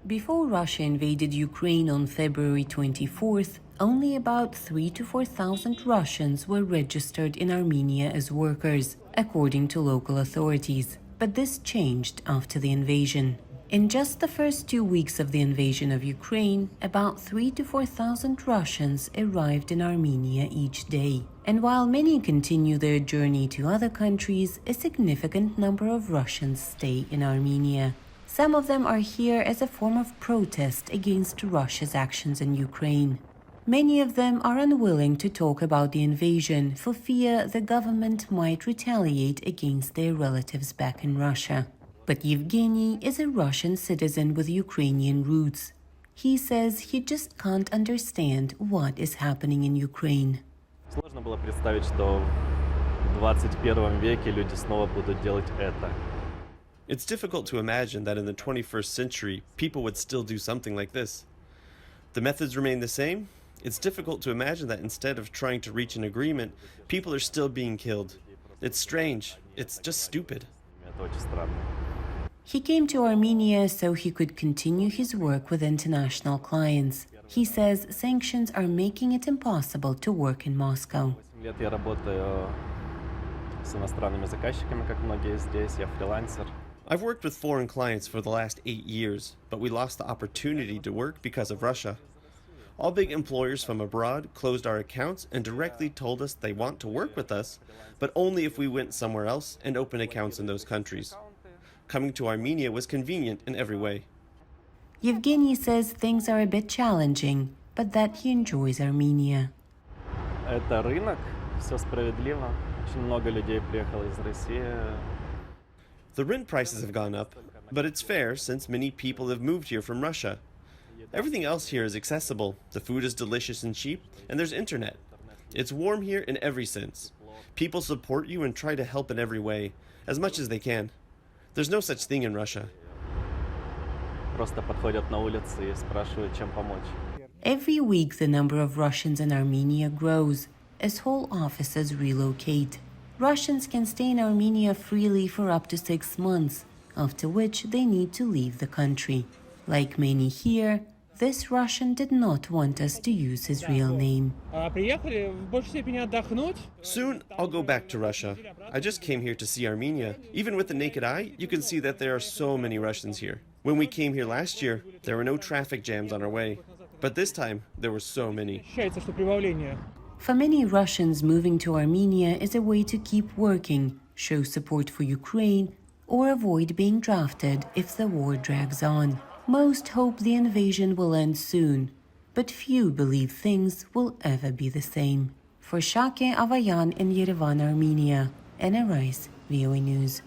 Before Russia invaded Ukraine on February 24th, only about 3,000 to 4,000 Russians were registered in Armenia as workers, according to local authorities. But this changed after the invasion. In just the first 2 weeks of the invasion of Ukraine, about 3,000 to 4,000 Russians arrived in Armenia each day. And while many continue their journey to other countries, a significant number of Russians stay in Armenia. Some of them are here as a form of protest against Russia's actions in Ukraine. Many of them are unwilling to talk about the invasion for fear the government might retaliate against their relatives back in Russia. But Yevgeny is a Russian citizen with Ukrainian roots. He says he just can't understand what is happening in Ukraine. Сложно было представить, что в 21 веке люди снова будут делать это. It's difficult to imagine that in the 21st century, people would still do something like this. The methods remain the same. It's difficult to imagine that instead of trying to reach an agreement, people are still being killed. It's strange. It's just stupid. Это очень странно. He came to Armenia so he could continue his work with international clients. He says sanctions are making it impossible to work in Moscow. 8 лет я работаю с иностранными заказчиками, как многие здесь. Я фрилансер. I've worked with foreign clients for the last 8 years, but we lost the opportunity to work because of Russia. All big employers from abroad closed our accounts and directly told us they want to work with us, but only if we went somewhere else and opened accounts in those countries. Coming to Armenia was convenient in every way. Yevgeny says things are a bit challenging, but that he enjoys Armenia. Это рынок, все справедливо. Очень много людей приехало из России. The rent prices have gone up, but it's fair since many people have moved here from Russia. Everything else here is accessible, the food is delicious and cheap, and there's internet. It's warm here in every sense. People support you and try to help in every way, as much as they can. There's no such thing in Russia. Просто подходят на улице и спрашивают, чем помочь. Every week the number of Russians in Armenia grows, as whole offices relocate. Russians can stay in Armenia freely for up to 6 months, after which they need to leave the country. Like many here, this Russian did not want us to use his real name. Soon, I'll go back to Russia. I just came here to see Armenia. Even with the naked eye, you can see that there are so many Russians here. When we came here last year, there were no traffic jams on our way. But this time, there were so many. For many Russians, moving to Armenia is a way to keep working, show support for Ukraine, or avoid being drafted if the war drags on. Most hope the invasion will end soon, but few believe things will ever be the same. For Shake Avayan in Yerevan, Armenia, NRI's VOA News.